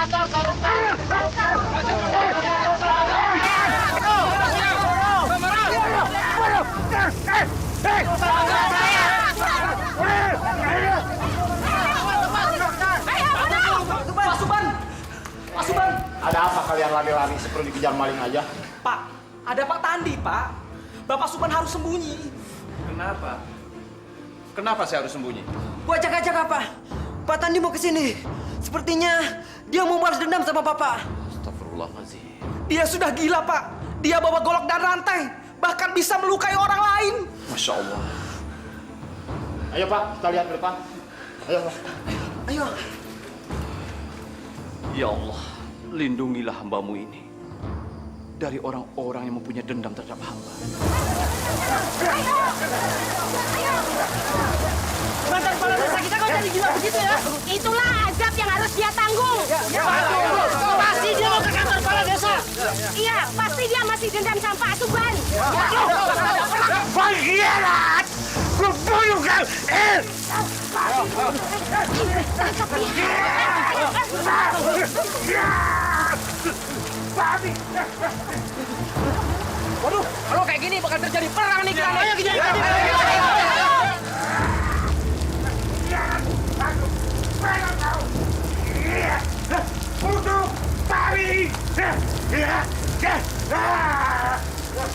Ada apa kalian lari-lari seperti dikejar maling aja? Pak, ada Pak Tandi, Pak. Bapak Suban harus sembunyi. Kenapa? Kenapa saya harus sembunyi? Buat jaga-jaga, Pak. Pak Tandi mau kesini. Sepertinya dia mau balas dendam sama Bapak. Astagfirullahaladzim. Dia sudah gila, Pak. Dia bawa golok dan rantai. Bahkan bisa melukai orang lain. Masya Allah. Ayo Pak, kita lihat ke depan. Ayo Pak. Ayo. Ya Allah, lindungilah hambamu ini dari orang-orang yang mempunyai dendam terhadap hamba. Mantan kepala desa kita kok jadi gila begitu ya? Itulah azab yang harus dia tanggung. Pasti dia mau ke kantor kepala desa. Iya, pasti dia masih dendam sama Pak Suban. Pengkhianat! Kubunuh kau! Waduh, kalau kayak gini bakal terjadi perang nih kita. Ayo kita. Untuk Bali!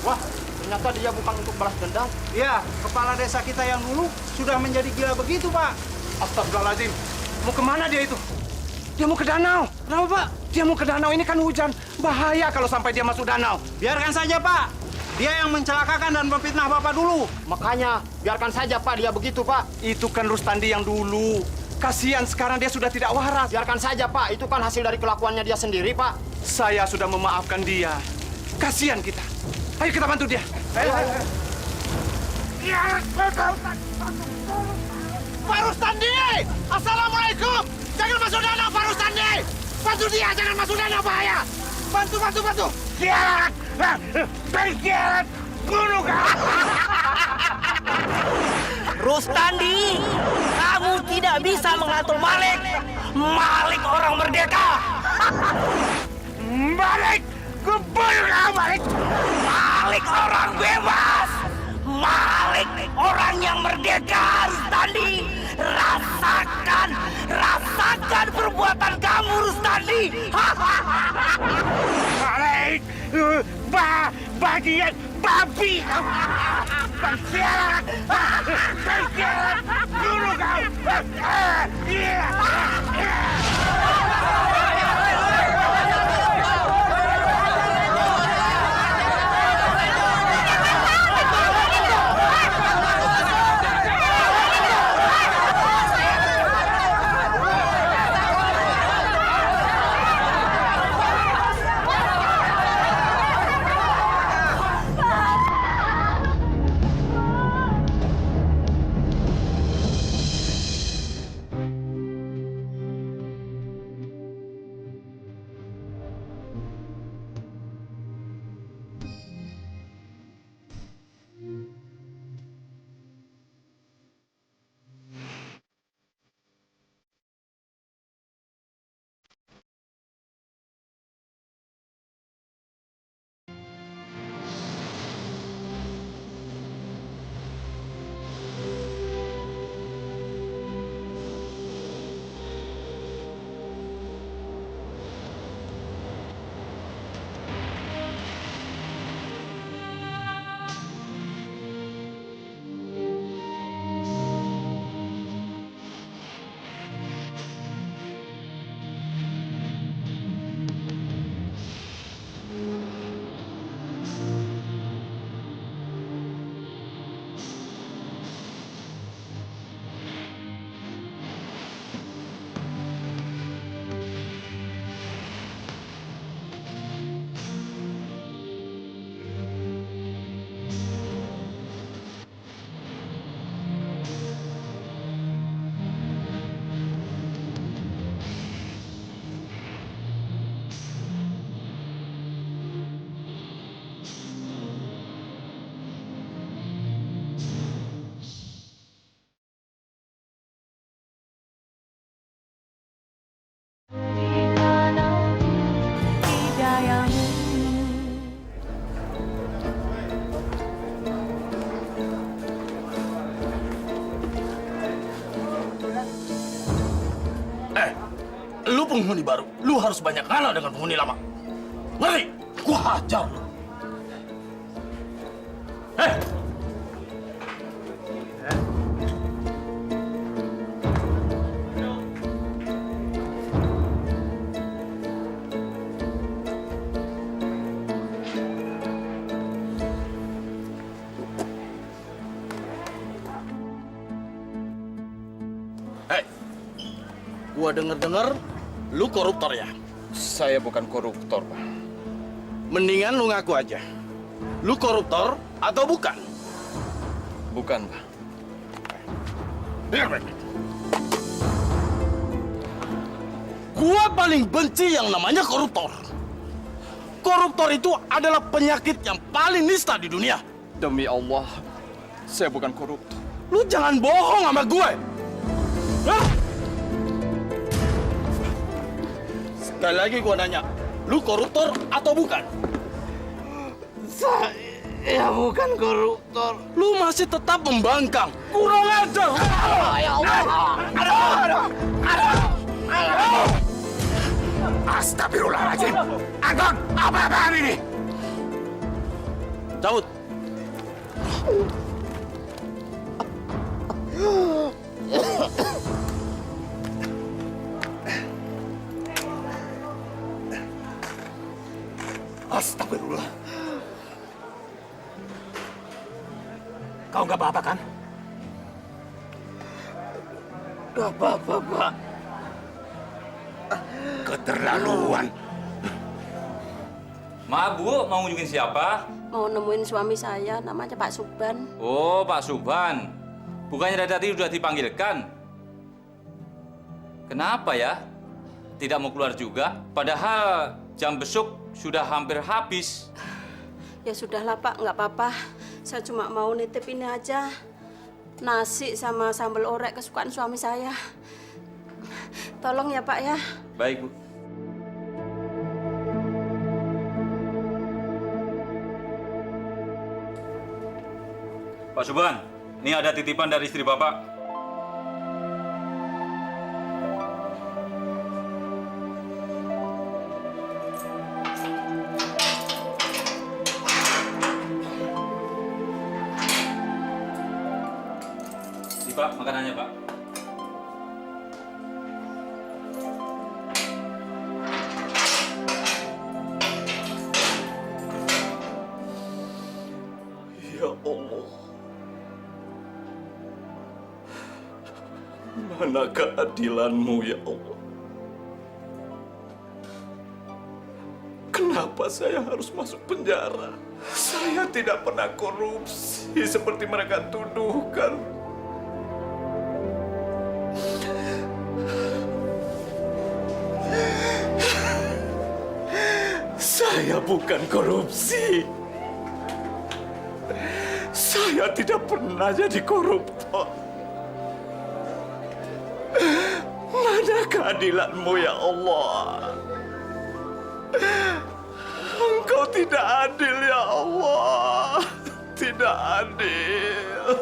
Wah, ternyata dia bukan untuk balas dendam. Ya, kepala desa kita yang dulu sudah menjadi gila begitu, Pak. Astagfirullahaladzim. Mau kemana dia itu? Dia mau ke danau. Kenapa, Pak? Dia mau ke danau, ini kan hujan. Bahaya kalau sampai dia masuk danau. Biarkan saja, Pak. Dia yang mencelakakan dan memfitnah Bapak dulu. Makanya, biarkan saja Pak, dia begitu Pak. Itu kan Rustandi yang dulu. Kasihan sekarang dia sudah tidak waras. Biarkan saja Pak, itu kan hasil dari kelakuannya dia sendiri Pak. Saya sudah memaafkan dia. Kasihan kita. Ayo kita bantu dia. Ayo. Pak Rustandi! Assalamualaikum! Jangan masuk danau, Pak Rustandi! Bantu dia, jangan masuk danau, bahaya! Bantu! Kiarat! Berkiarat! Bunuh kau! Rustandi, kamu tidak bisa mengatur Malik. Malik orang merdeka. Malik! Kubunuh kau, Malik! Malik orang bebas. Malik orang yang merdeka, Rustandi. Rasakan perbuatan kamu, Rustandi. Malik! Bagian babi kau! Berkiarat! Berkiarat! Bunuh kau! Lu penghuni baru, lu harus banyak ngalah dengan penghuni lama. Ngerti? Gua hajar lu. Hei! Hei! Gua denger-denger lu koruptor ya? Saya bukan koruptor, Pak. Mendingan lu ngaku aja. Lu koruptor atau bukan? Bukan, Pak. Dengar baik-baik. Gua paling benci yang namanya koruptor. Koruptor itu adalah penyakit yang paling nista di dunia. Demi Allah, saya bukan koruptor. Lu jangan bohong sama gue. Hah? Sekali lagi gua nanya, lu koruptor atau bukan? Saya bukan koruptor. Lu masih tetap membangkang. Kurang ajar. Ya Allah. Aduh. Astagfirullahaladzim. Agung, apa-apaan ini? Cabut. Astagfirullah. Kau nggak apa-apa kan? Nggak apa-apa, Pak. Keterlaluan. Maaf Bu, mau ngunjungin siapa? Mau nemuin suami saya, namanya Pak Suban. Oh, Pak Suban. Bukannya dari tadi sudah dipanggilkan? Kenapa ya? Tidak mau keluar juga? Padahal jam besuk sudah hampir habis. Ya sudahlah Pak, nggak apa-apa. Saya cuma mau nitip ini aja. Nasi sama sambal orek kesukaan suami saya. Tolong ya Pak ya. Baik Bu. Pak Suban, ini ada titipan dari istri Bapak. Pak, makanannya, Pak. Ya Allah. Mana keadilan-Mu, ya Allah? Kenapa saya harus masuk penjara? Saya tidak pernah korupsi seperti mereka tuduhkan. Saya bukan korupsi. Saya tidak pernah jadi koruptor. Mana keadilan-Mu, ya Allah? Engkau tidak adil, ya Allah. Tidak adil.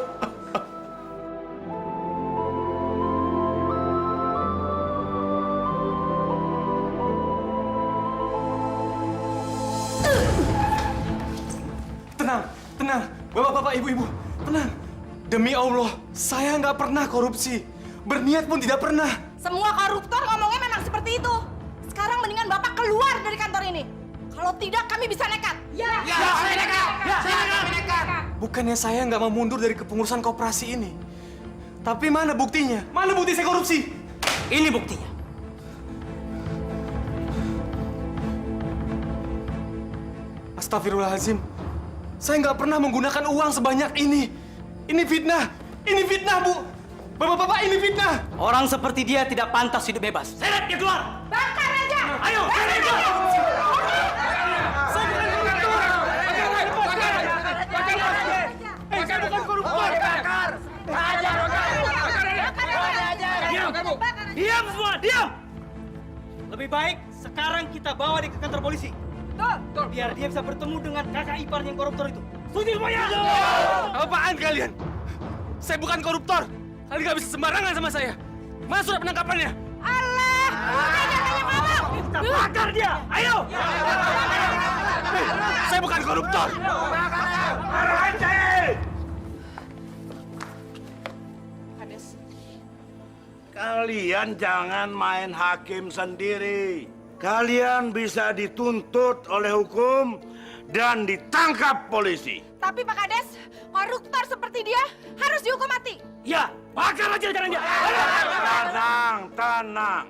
Tenang, bapak-bapak, ibu-ibu, tenang. Demi Allah, saya nggak pernah korupsi. Berniat pun tidak pernah. Semua koruptor ngomongnya memang seperti itu. Sekarang mendingan Bapak keluar dari kantor ini. Kalau tidak, kami bisa nekat. Ya, kami nekat. Bukannya saya nggak mau mundur dari kepengurusan koperasi ini. Tapi mana buktinya? Mana bukti saya korupsi? Ini buktinya. Astagfirullahaladzim. Saya nggak pernah menggunakan uang sebanyak ini. Ini fitnah. Ini fitnah, Bu. Bapak-bapak, ini fitnah. Orang seperti dia tidak pantas hidup bebas. Seret dia keluar. Bakar aja. Ayo, seret dia. Saya bukan koruptor. Diam semua, diam! Lebih baik sekarang kita bawa dia ke kantor polisi. Biar dia bisa bertemu dengan kakak ipar yang koruptor itu. Setuju semuanya? Apaan kalian? Saya bukan koruptor. Kalian nggak bisa sembarangan sama saya. Mana surat penangkapannya? Allah, dia. Ayo. Saya bukan koruptor. Kalian jangan main hakim sendiri. Kalian bisa dituntut oleh hukum dan ditangkap polisi. Tapi Pak Kades, koruptor seperti dia harus dihukum mati. Ya, bakar aja jalan dia. Tenang, tenang.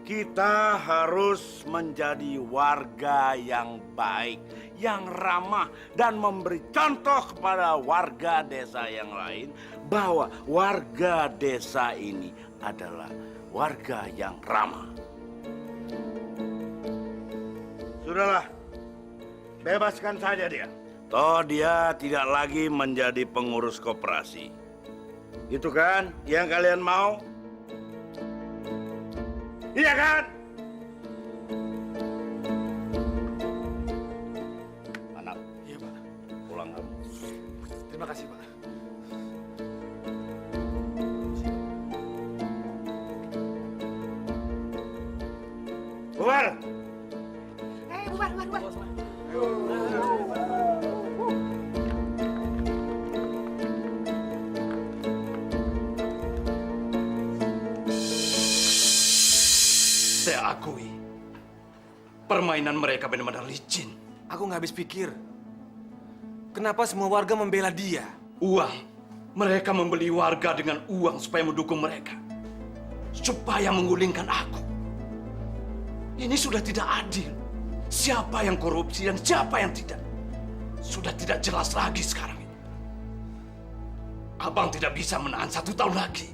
Kita harus menjadi warga yang baik, yang ramah, dan memberi contoh kepada warga desa yang lain bahwa warga desa ini adalah warga yang ramah. Sudahlah, bebaskan saja dia. Toh dia tidak lagi menjadi pengurus koperasi. Itu kan yang kalian mau? Iya kan? Anak. Iya, Pak. Pulang kamu. Terima kasih, Pak. Bubar! Bubar. Saya akui, permainan mereka benar-benar licin. Aku nggak habis pikir. Kenapa semua warga membela dia? Uang. Mereka membeli warga dengan uang supaya mendukung mereka. Supaya menggulingkan aku. Ini sudah tidak adil. Siapa yang korupsi dan siapa yang tidak. Sudah tidak jelas lagi sekarang ini. Abang tidak bisa menahan 1 tahun lagi.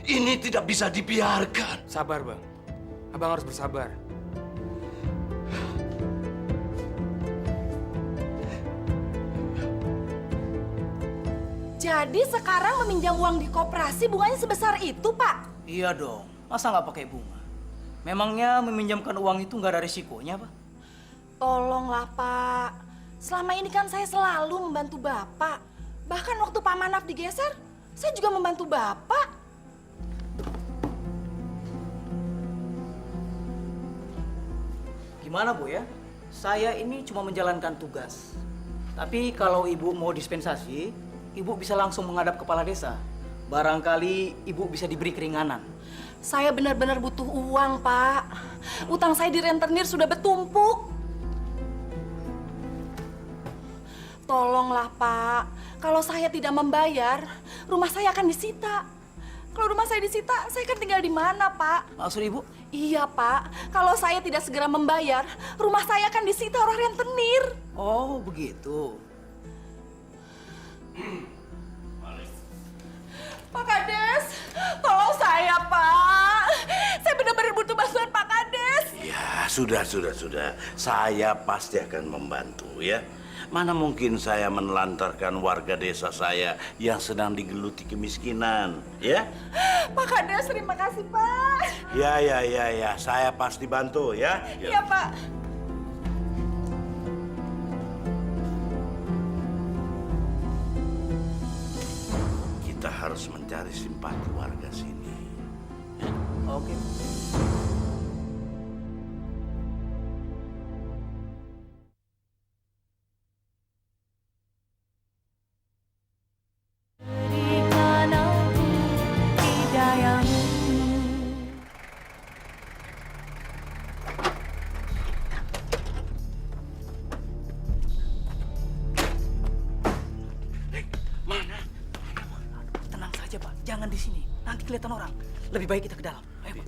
Ini tidak bisa dibiarkan. Sabar, Bang. Abang harus bersabar. Jadi sekarang meminjam uang di koperasi bunganya sebesar itu, Pak? Iya dong. Masa nggak pakai bunga? Memangnya meminjamkan uang itu nggak ada risikonya, Pak? Tolonglah, Pak. Selama ini kan saya selalu membantu Bapak. Bahkan waktu Pak Manaf digeser, saya juga membantu Bapak. Gimana, Bu ya? Saya ini cuma menjalankan tugas. Tapi kalau Ibu mau dispensasi, Ibu bisa langsung menghadap kepala desa. Barangkali Ibu bisa diberi keringanan. Saya benar-benar butuh uang, Pak. Utang saya di rentenir sudah bertumpuk. Tolonglah, Pak. Kalau saya tidak membayar, rumah saya akan disita. Kalau rumah saya disita, saya kan tinggal di mana, Pak? Maksud Ibu? Iya, Pak. Kalau saya tidak segera membayar, rumah saya akan disita oleh rentenir. Oh, begitu. Pak Kades, tolong saya, Pak. Saya benar-benar butuh bantuan Pak Kades. Ya, sudah. Saya pasti akan membantu ya. Mana mungkin saya menelantarkan warga desa saya yang sedang digeluti kemiskinan, ya? Pak Kades, terima kasih, Pak. Ya. Saya pasti bantu ya. Iya, Pak. Kita harus mencari simpati warga sini. Oke. Tenang saja, Pak. Jangan di sini. Nanti kelihatan orang. Lebih baik kita ke dalam. Ayo, Pak.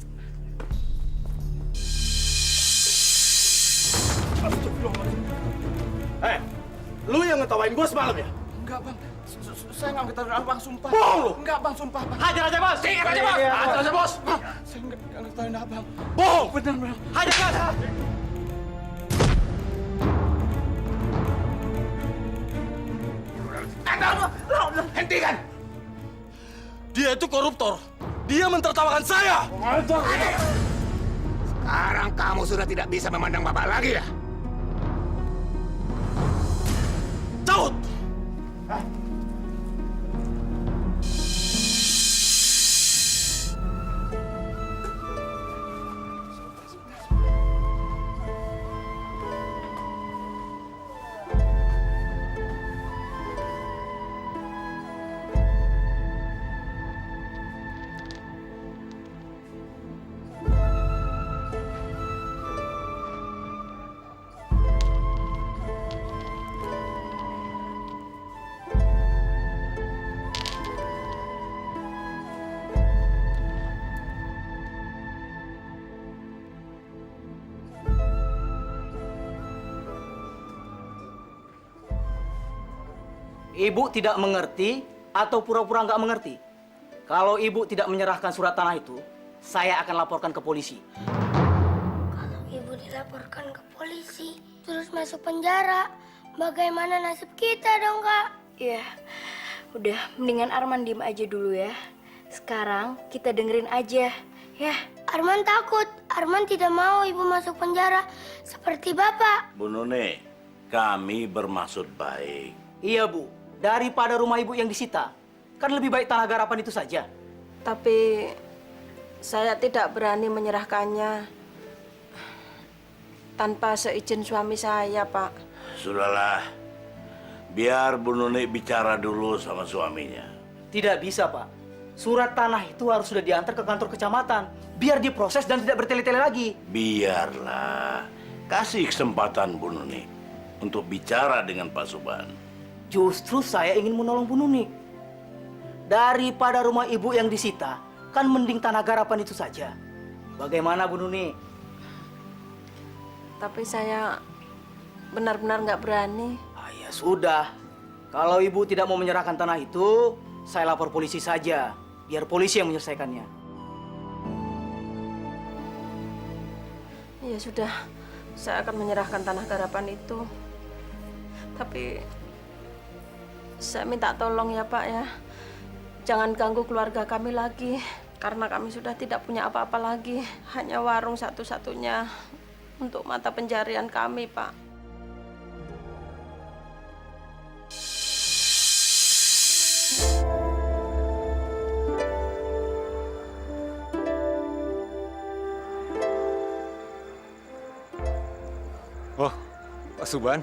Lu yang ngetawain gue semalam ya? Enggak, Bang. Saya nggak ngetawain Abang, sumpah. Bohong lu! Enggak, Bang, sumpah, Bang. Hajar aja, Bos! Hajar aja, Bos! Hajar aja, Bos! Saya nggak ngetawain Abang. Bohong! Benar, Bang. Hajar, Bos! Hentikan! Dia itu koruptor. Dia mentertawakan saya. Sekarang kamu sudah tidak bisa memandang Bapak lagi ya? Caut! Ibu tidak mengerti atau pura-pura nggak mengerti? Kalau ibu tidak menyerahkan surat tanah itu, saya akan laporkan ke polisi. Kalau ibu dilaporkan ke polisi, terus masuk penjara, bagaimana nasib kita dong, Kak? Ya, udah mendingan Arman diem aja dulu ya. Sekarang kita dengerin aja, ya. Arman takut. Arman tidak mau ibu masuk penjara seperti Bapak. Bu Nune, kami bermaksud baik. Iya, Bu. Daripada rumah ibu yang disita, kan lebih baik tanah garapan itu saja. Tapi saya tidak berani menyerahkannya tanpa seizin suami saya, Pak. Sudahlah, biar Bu Nune bicara dulu sama suaminya. Tidak bisa, Pak. Surat tanah itu harus sudah diantar ke kantor kecamatan, biar diproses dan tidak bertele-tele lagi. Biarlah, kasih kesempatan Bu Nuni untuk bicara dengan Pak Suban. Justru saya ingin menolong Bu Nuni. Daripada rumah ibu yang disita, kan mending tanah garapan itu saja. Bagaimana Bu Nuni? Tapi saya benar-benar nggak berani. Ya sudah, kalau ibu tidak mau menyerahkan tanah itu, saya lapor polisi saja. Biar polisi yang menyelesaikannya. Ya sudah, saya akan menyerahkan tanah garapan itu. Tapi saya minta tolong ya, Pak ya. Jangan ganggu keluarga kami lagi. Karena kami sudah tidak punya apa-apa lagi. Hanya warung satu-satunya untuk mata pencarian kami, Pak. Oh, Pak Suban.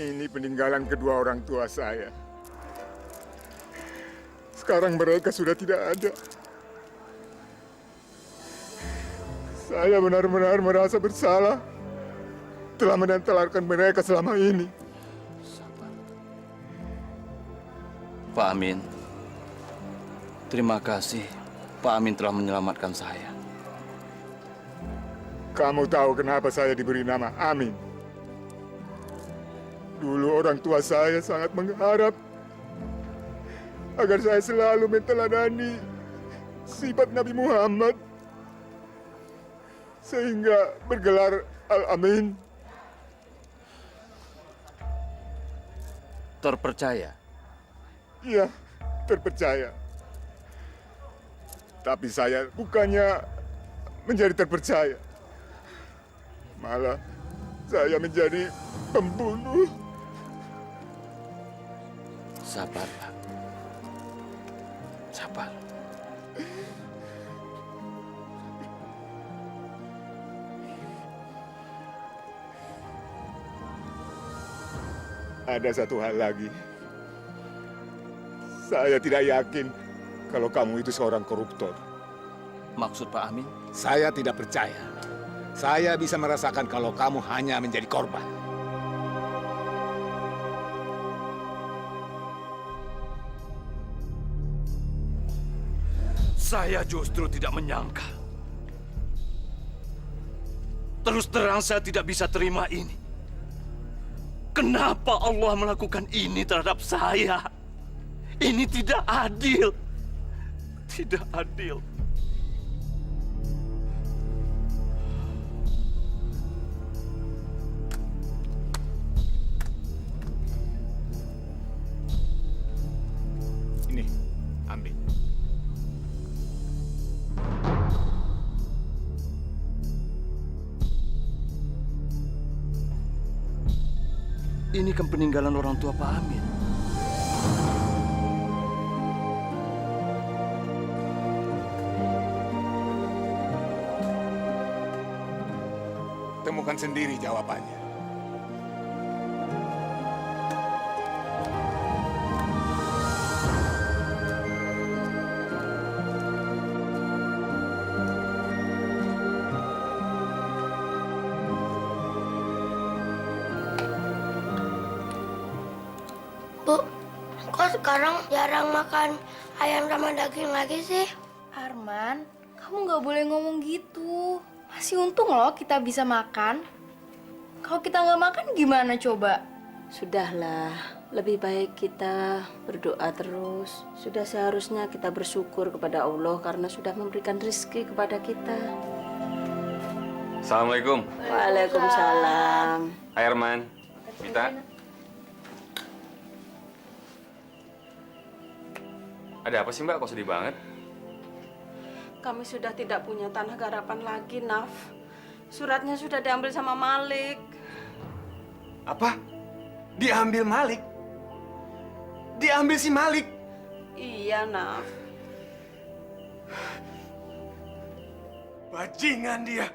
Ini peninggalan kedua orang tua saya. Sekarang mereka sudah tidak ada. Saya benar-benar merasa bersalah telah menantalarkan mereka selama ini. Pak Amin, terima kasih Pak Amin telah menyelamatkan saya. Kamu tahu kenapa saya diberi nama Amin? Dulu orang tua saya sangat mengharap agar saya selalu meneladani sifat Nabi Muhammad sehingga bergelar Al-Amin. Terpercaya? Iya, terpercaya. Tapi saya bukannya menjadi terpercaya. Malah saya menjadi pembunuh. Sabar, Pak. Sabar. Ada satu hal lagi. Saya tidak yakin kalau kamu itu seorang koruptor. Maksud Pak Amin? Saya tidak percaya. Saya bisa merasakan kalau kamu hanya menjadi korban. Saya justru tidak menyangka. Terus terang saya tidak bisa terima ini. Kenapa Allah melakukan ini terhadap saya? Ini tidak adil. Tidak adil. Ini, ambil. Ini kan peninggalan orang tua Pak Amin. Temukan sendiri jawabannya. Bu, kok sekarang jarang makan ayam sama daging lagi sih? Arman, kamu nggak boleh ngomong gitu. Masih untung loh kita bisa makan. Kalau kita nggak makan gimana coba? Sudahlah, lebih baik kita berdoa terus. Sudah seharusnya kita bersyukur kepada Allah karena sudah memberikan rezeki kepada kita. Assalamualaikum. Waalaikumsalam. Hai Arman, Mita. Ada apa sih Mbak? Kok sedih banget? Kami sudah tidak punya tanah garapan lagi, Naf. Suratnya sudah diambil sama Malik. Apa? Diambil Malik? Diambil si Malik? Iya, Naf. Bajingan dia.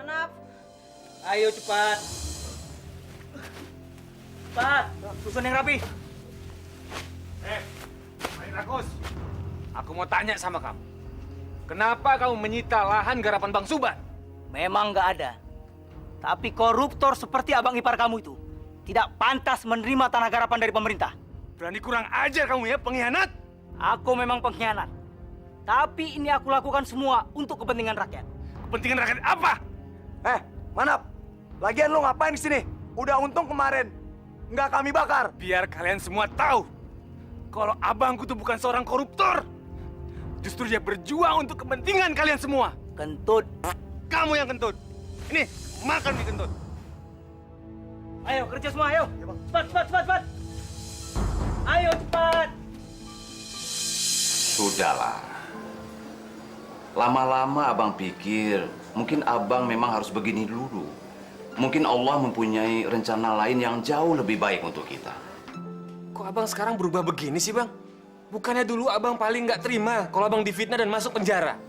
Naf. Ayo cepat. Cepat, susun yang rapi. Mari Rakus. Aku mau tanya sama kamu. Kenapa kamu menyita lahan garapan Bang Suban? Memang nggak ada. Tapi koruptor seperti abang ipar kamu itu tidak pantas menerima tanah garapan dari pemerintah. Berani kurang ajar kamu ya, pengkhianat. Aku memang pengkhianat. Tapi ini aku lakukan semua untuk kepentingan rakyat. Kepentingan rakyat apa? Manap. Lagian lo ngapain di sini? Udah untung kemarin nggak kami bakar. Biar kalian semua tahu kalau abangku tuh bukan seorang koruptor. Justru dia berjuang untuk kepentingan kalian semua. Kentut. Kamu yang kentut. Ini, makan di kentut. Ayo kerja semua, ayo. Cepat, cepat, cepat, cepat. Ayo cepat. Sudahlah. Lama-lama abang pikir mungkin abang memang harus begini dulu. Mungkin Allah mempunyai rencana lain yang jauh lebih baik untuk kita. Kok abang sekarang berubah begini sih bang? Bukannya dulu abang paling nggak terima kalau abang difitnah dan masuk penjara?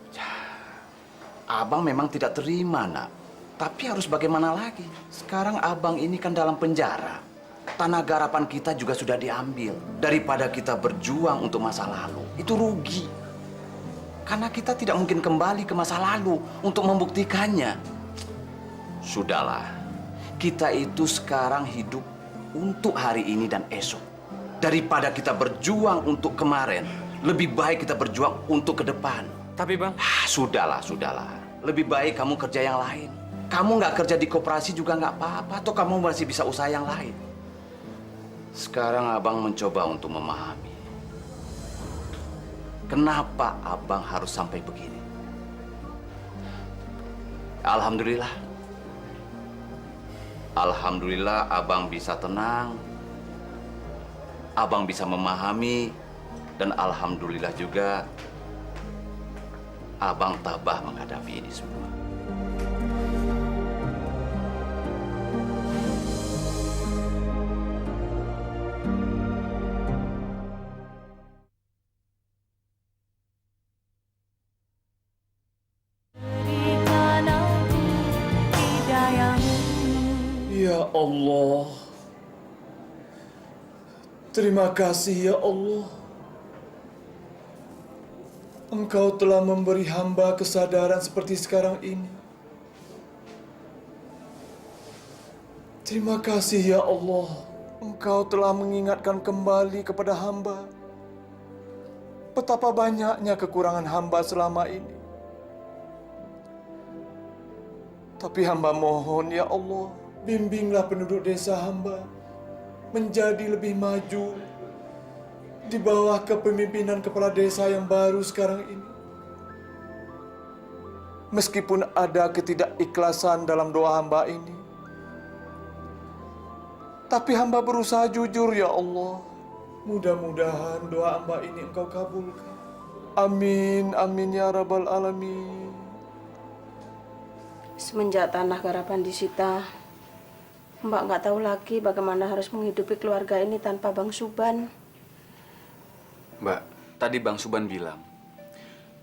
Abang memang tidak terima, nak. Tapi harus bagaimana lagi? Sekarang abang ini kan dalam penjara. Tanah garapan kita juga sudah diambil. Daripada kita berjuang untuk masa lalu, itu rugi. Karena kita tidak mungkin kembali ke masa lalu untuk membuktikannya. Sudahlah, kita itu sekarang hidup untuk hari ini dan esok. Daripada kita berjuang untuk kemarin, lebih baik kita berjuang untuk ke depan. Tapi bang... Sudahlah, sudahlah. Lebih baik kamu kerja yang lain. Kamu nggak kerja di koperasi juga nggak apa-apa, atau kamu masih bisa usaha yang lain. Sekarang abang mencoba untuk memahami. Kenapa abang harus sampai begini? Alhamdulillah. Alhamdulillah abang bisa tenang. Abang bisa memahami. Dan alhamdulillah juga abang tabah menghadapi ini semua. Ya Allah, terima kasih ya Allah. Engkau telah memberi hamba kesadaran seperti sekarang ini. Terima kasih ya Allah, Engkau telah mengingatkan kembali kepada hamba betapa banyaknya kekurangan hamba selama ini. Tapi hamba mohon ya Allah, bimbinglah penduduk desa hamba menjadi lebih maju di bawah kepemimpinan kepala desa yang baru sekarang ini. Meskipun ada ketidakikhlasan dalam doa hamba ini, tapi hamba berusaha jujur ya Allah. Mudah-mudahan doa hamba ini Engkau kabulkan. Amin, amin ya rabbal alamin. Semenjak tanah garapan disita, Mbak nggak tahu lagi bagaimana harus menghidupi keluarga ini tanpa Bang Suban. Mbak, tadi Bang Suban bilang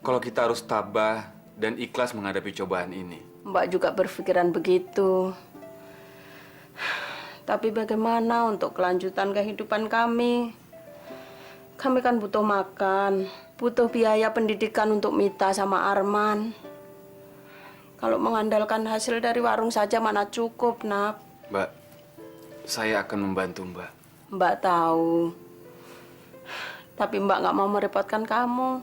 kalau kita harus tabah dan ikhlas menghadapi cobaan ini. Mbak juga berpikiran begitu. Tapi bagaimana untuk kelanjutan kehidupan kami? Kami kan butuh makan, butuh biaya pendidikan untuk Mita sama Arman. Kalau mengandalkan hasil dari warung saja mana cukup, Nap. Mbak, Saya akan membantu Mbak. Mbak tahu. Tapi Mbak nggak mau merepotkan kamu.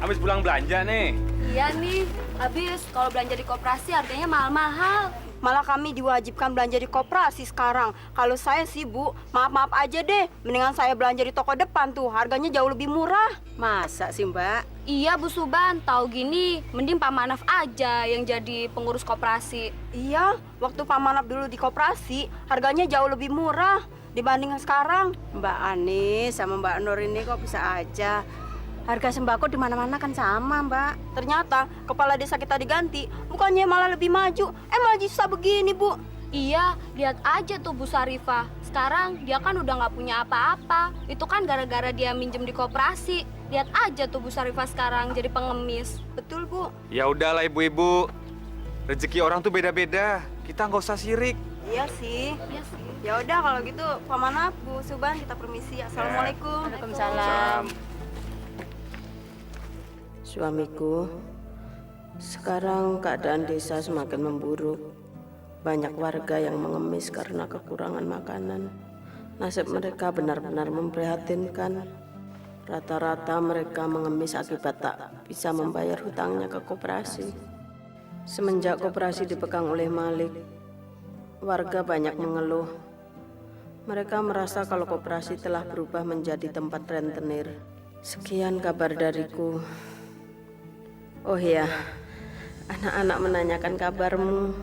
Habis pulang belanja nih. Iya nih, habis kalau belanja di koperasi harganya mahal-mahal. Malah kami diwajibkan belanja di koperasi sekarang. Kalau saya sih, Bu, maaf-maaf aja deh. Mendingan saya belanja di toko depan tuh, harganya jauh lebih murah. Masa sih, Mbak? Iya Bu Suban, tahu gini, mending Pak Manaf aja yang jadi pengurus koperasi. Iya, waktu Pak Manap dulu di koperasi, harganya jauh lebih murah dibanding sekarang. Mbak Ani sama Mbak Nur ini kok bisa aja. Harga sembako di mana-mana kan sama, Mbak. Ternyata kepala desa kita diganti, bukannya malah lebih maju, malah susah begini, Bu. Iya, lihat aja tuh Bu Sarifah. Sekarang dia kan udah nggak punya apa-apa. Itu kan gara-gara dia minjem di koperasi. Lihat aja tuh Bu Sarifah sekarang jadi pengemis. Betul, Bu. Ya udahlah ibu-ibu. Rezeki orang tuh beda-beda. Kita nggak usah sirik. Iya sih. Iya sih. Ya udah kalau gitu, Pak Manap, Bu Suban, kita permisi. Assalamualaikum. Waalaikumsalam. Suamiku, sekarang keadaan desa semakin memburuk. Banyak warga yang mengemis karena kekurangan makanan. Nasib mereka benar-benar memprihatinkan. Rata-rata mereka mengemis akibat tak bisa membayar hutangnya ke koperasi. Semenjak koperasi dipegang oleh Malik, warga banyak mengeluh. Mereka merasa kalau koperasi telah berubah menjadi tempat rentenir. Sekian kabar dariku. Oh ya, anak-anak menanyakan kabarmu.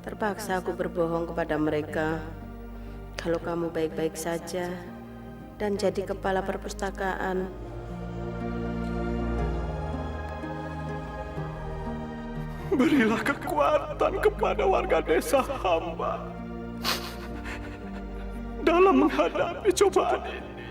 Terpaksa aku berbohong kepada mereka kalau kamu baik-baik saja dan jadi kepala perpustakaan. Berilah kekuatan kepada warga desa hamba dalam menghadapi cobaan ini.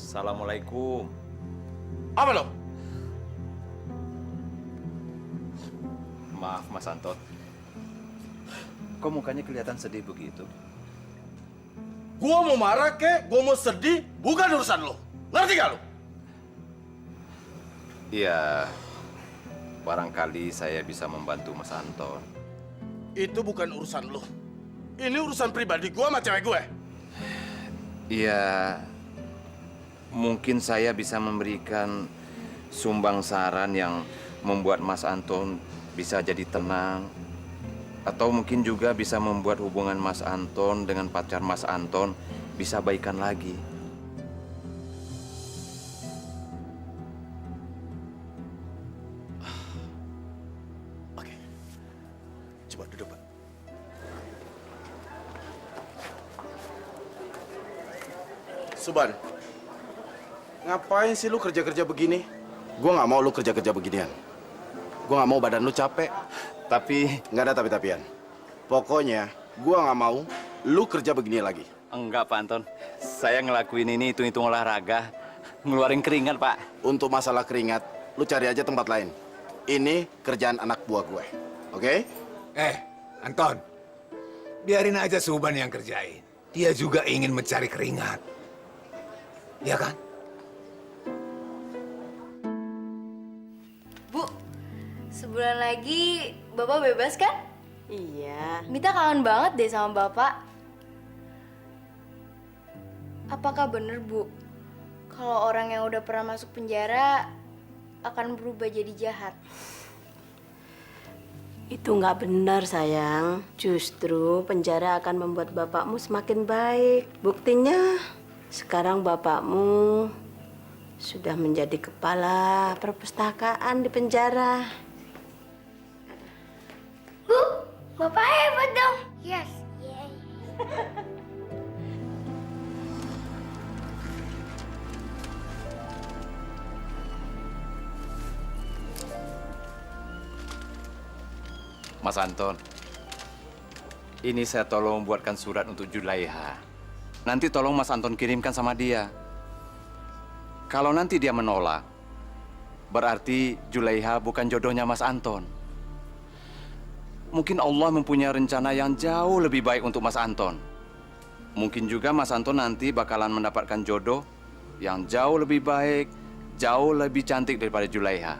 Assalamualaikum. Apa lo? Maaf Mas Anton. Kok mukanya kelihatan sedih begitu? Gua mau marah kek, gua mau sedih, bukan urusan lo. Ngerti gak lo? Iya, barangkali saya bisa membantu Mas Anton. Itu bukan urusan lo. Ini urusan pribadi gua sama cewek gue. Iya, mungkin saya bisa memberikan sumbang saran yang membuat Mas Anton bisa jadi tenang. Atau mungkin juga bisa membuat hubungan Mas Anton dengan pacar Mas Anton bisa baikan lagi. Oke. Coba duduk, Pak. Suban, ngapain sih lu kerja-kerja begini? Gua nggak mau lu kerja-kerja beginian. Gua nggak mau badan lu capek. Tapi nggak ada tapi-tapian. Pokoknya gua nggak mau lu kerja begini lagi. enggak Pak Anton, saya ngelakuin ini hitung-hitung olahraga, ngeluarin keringat Pak. Untuk masalah keringat, lu cari aja tempat lain. Ini kerjaan anak buah gue, oke? Anton, biarin aja Suban yang kerjain. Dia juga ingin mencari keringat. Ya kan? Bu, sebulan lagi Bapak bebas kan? Iya. Mita kangen banget deh sama Bapak. Apakah bener, Bu? Kalau orang yang udah pernah masuk penjara akan berubah jadi jahat? Itu nggak benar, sayang. Justru penjara akan membuat bapakmu semakin baik. Buktinya, sekarang bapakmu sudah menjadi kepala perpustakaan di penjara. Bu, Bapak hebat dong. Yes. Yay. Mas Anton, ini saya tolong buatkan surat untuk Julaiha. nanti tolong Mas Anton kirimkan sama dia. Kalau nanti dia menolak, berarti Julaiha bukan jodohnya Mas Anton. Mungkin Allah mempunyai rencana yang jauh lebih baik untuk Mas Anton. Mungkin juga Mas Anton nanti bakalan mendapatkan jodoh yang jauh lebih baik, jauh lebih cantik daripada Julaiha.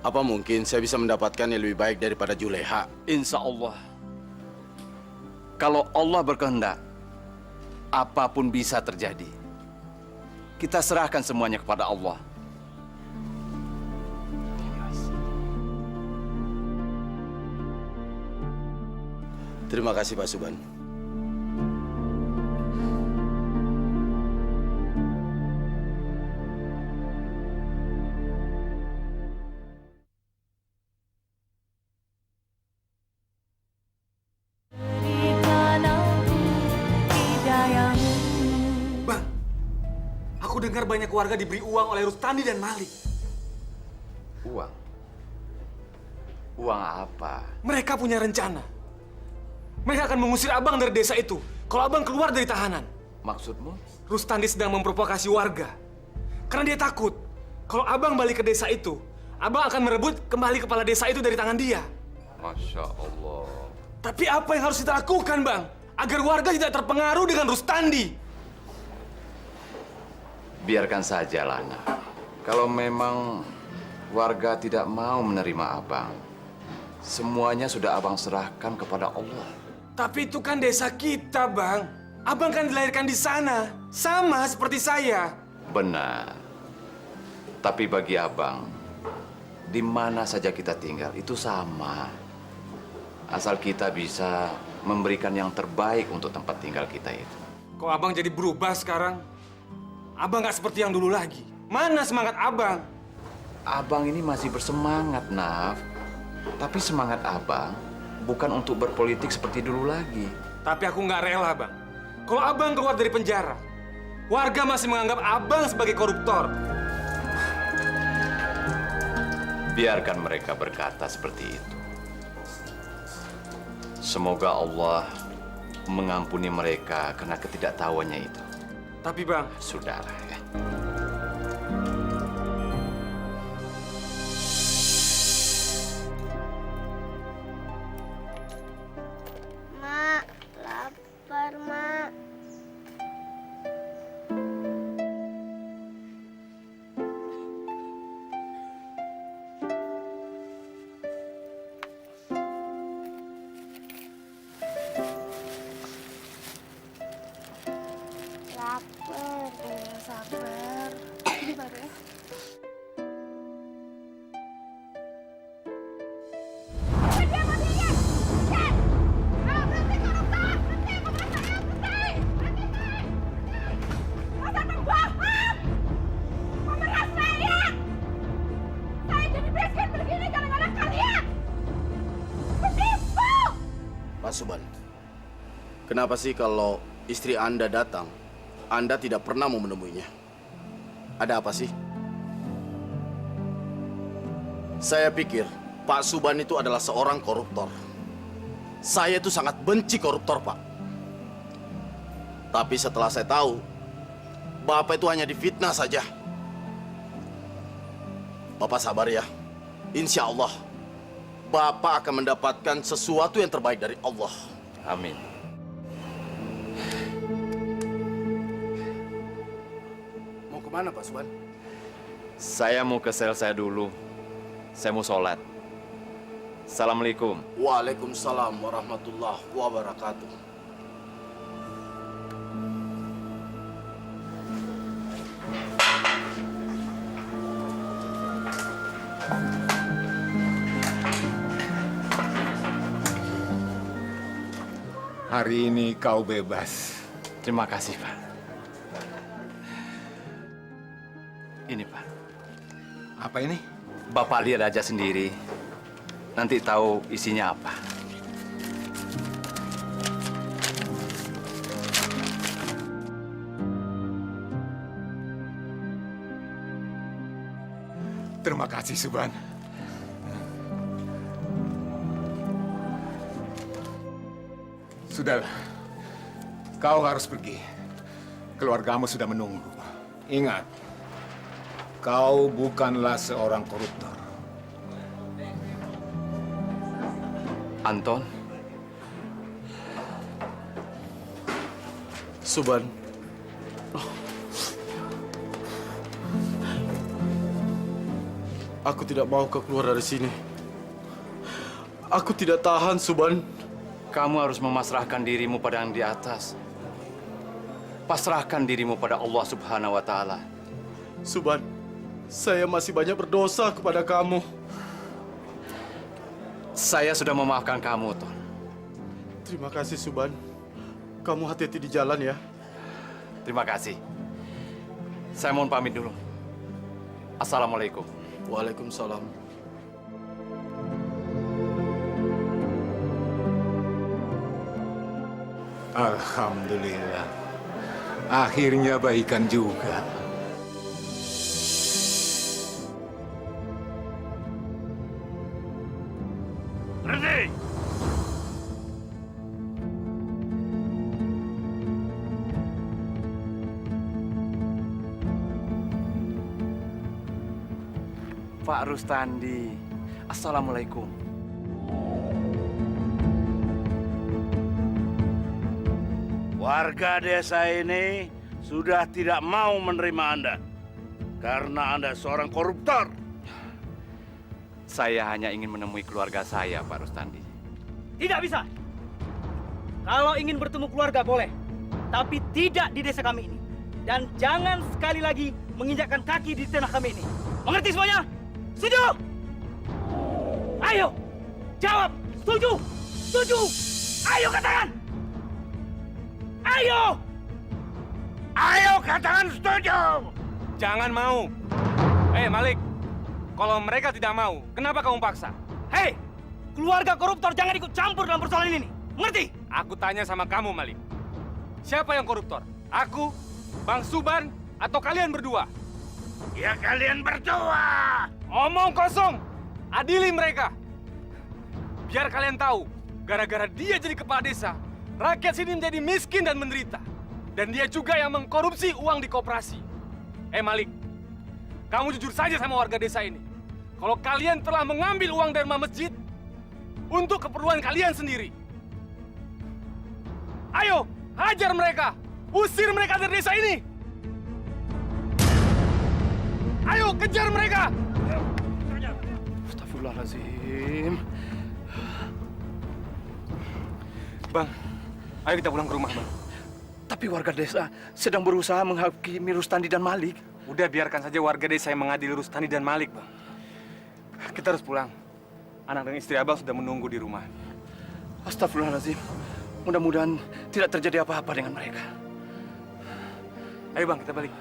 Apa mungkin saya bisa mendapatkan yang lebih baik daripada Julaiha? Insya Allah. Kalau Allah berkehendak, apapun bisa terjadi. Kita serahkan semuanya kepada Allah. Terima kasih Pak Suban. Aku dengar banyak warga diberi uang oleh Rustandi dan Malik. Uang? Uang apa? Mereka punya rencana. Mereka akan mengusir abang dari desa itu kalau abang keluar dari tahanan. Maksudmu? Rustandi sedang memprovokasi warga. Karena dia takut kalau abang balik ke desa itu, abang akan merebut kembali kepala desa itu dari tangan dia. Masya Allah. Tapi apa yang harus kita lakukan, Bang? Agar warga tidak terpengaruh dengan Rustandi. Biarkan saja, Lana. Kalau memang warga tidak mau menerima abang, semuanya sudah abang serahkan kepada Allah. Tapi itu kan desa kita, Bang. Abang kan dilahirkan di sana. Sama seperti saya. Benar. Tapi bagi abang, di mana saja kita tinggal, itu sama. Asal kita bisa memberikan yang terbaik untuk tempat tinggal kita itu. Kok abang jadi berubah sekarang? Abang nggak seperti yang dulu lagi. Mana semangat abang? Abang ini masih bersemangat, Naf. Tapi semangat abang bukan untuk berpolitik seperti dulu lagi. Tapi aku nggak rela, Bang. Kalau abang keluar dari penjara, warga masih menganggap abang sebagai koruptor. Biarkan mereka berkata seperti itu. Semoga Allah mengampuni mereka karena ketidaktahuannya itu. Tapi Bang, sudahlah ya. Mak, lapar, Mak. Lapar, jangan sabar. Sabar ya. Pak Suban, kenapa sih kalau istri Anda datang, Anda tidak pernah mau menemuinya? Ada apa sih? Saya pikir Pak Suban itu adalah seorang koruptor. Saya itu sangat benci koruptor, Pak. Tapi setelah saya tahu, Bapak itu hanya difitnah saja. Bapak sabar ya. Insya Allah, Bapak akan mendapatkan sesuatu yang terbaik dari Allah. Amin. Mau kemana, Pak Suban? Saya mau ke sel saya dulu. Saya mau sholat. Assalamualaikum. Waalaikumsalam warahmatullahi wabarakatuh. Hari ini kau bebas. Terima kasih, Pak. Ini, Pak. Apa ini? Bapak lihat aja sendiri. Nanti tahu isinya apa. Terima kasih, Suban. Sudahlah, kau harus pergi. keluargamu sudah menunggu. Ingat, kau bukanlah seorang koruptor. Anton. Suban. Aku tidak mau kau keluar dari sini. Aku tidak tahan, Suban. Kamu harus memasrahkan dirimu pada yang di atas. Pasrahkan dirimu pada Allah Subhanahu wa Ta'ala. Suban, saya masih banyak berdosa kepada kamu. Saya sudah memaafkan kamu, Ton. Terima kasih, Suban. Kamu hati-hati di jalan ya. Terima kasih. Saya mohon pamit dulu. Assalamualaikum. Waalaikumsalam. Alhamdulillah. Akhirnya baikan juga. Berhenti! Pak Rustandi. Assalamualaikum. Warga desa ini sudah tidak mau menerima Anda karena Anda seorang koruptor. Saya hanya ingin menemui keluarga saya, Pak Rustandi. Tidak bisa. Kalau ingin bertemu keluarga boleh, tapi tidak di desa kami ini. Dan jangan sekali lagi menginjakkan kaki di tanah kami ini. Mengerti semuanya? Setuju? Ayo, jawab. Setuju? Setuju? Ayo katakan. Ayo! Ayo katakan setuju! Jangan mau. Malik, kalau mereka tidak mau, kenapa kamu paksa? Hei, keluarga koruptor jangan ikut campur dalam persoalan ini. Mengerti? Aku tanya sama kamu, Malik. Siapa yang koruptor? Aku, Bang Suban, atau kalian berdua? Ya kalian berdua! Omong kosong! Adili mereka! Biar kalian tahu, gara-gara dia jadi kepala desa, rakyat sini menjadi miskin dan menderita. Dan dia juga yang mengkorupsi uang di koperasi. Malik, kamu jujur saja sama warga desa ini. Kalau kalian telah mengambil uang dari masjid untuk keperluan kalian sendiri. Ayo, hajar mereka! Usir mereka dari desa ini! Ayo, kejar mereka! Astagfirullahaladzim. Bang, ayo kita pulang ke rumah, Bang. Tapi warga desa sedang berusaha menghakimi Rustandi dan Malik. Udah, biarkan saja warga desa yang mengadili Rustandi dan Malik, Bang. Kita harus pulang. Anak dan istri Abang sudah menunggu di rumah. Astagfirullahaladzim. Mudah-mudahan tidak terjadi apa-apa dengan mereka. Ayo, Bang, kita balik.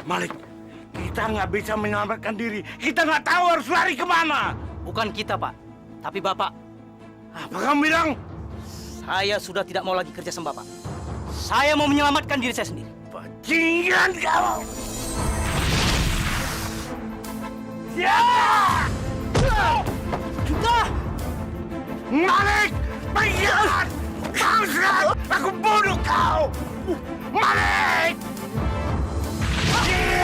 Malik, kita nggak bisa menyelamatkan diri. Kita nggak tahu harus lari kemana. Bukan kita, Pak. Tapi Bapak. Apa kamu bilang? Saya sudah tidak mau lagi kerja sama Bapak. Saya mau menyelamatkan diri saya sendiri. Bajingan kamu! Ya! Malik! Pengkhianat! Bangsat! Aku bunuh kau! Malik! Balik!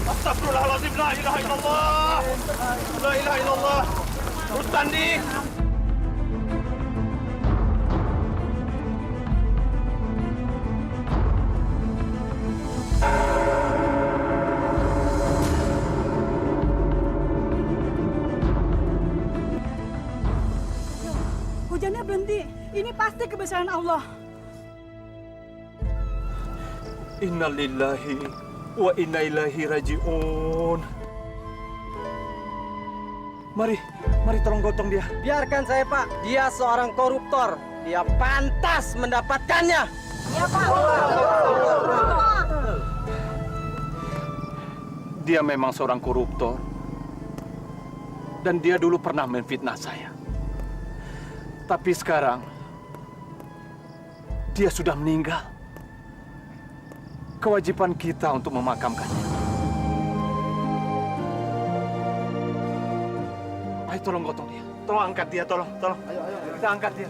Astagfirullahaladzim, la ilaha illallah. La ilaha illallah. Rustandi. Hujannya berhenti. Ini pasti kebesaran Allah. Innalillahi wa inna ilaihi raji'un. Mari tolong gotong dia. Biarkan saya, Pak. Dia seorang koruptor. Dia pantas mendapatkannya. Ya, Pak. Dia memang seorang koruptor. Dan dia dulu pernah menfitnah saya. Tapi sekarang, dia sudah meninggal. Kewajiban kita untuk memakamkannya. Ayo tolong gotong dia. Tolong angkat dia, tolong. Ayo. Kita angkat dia.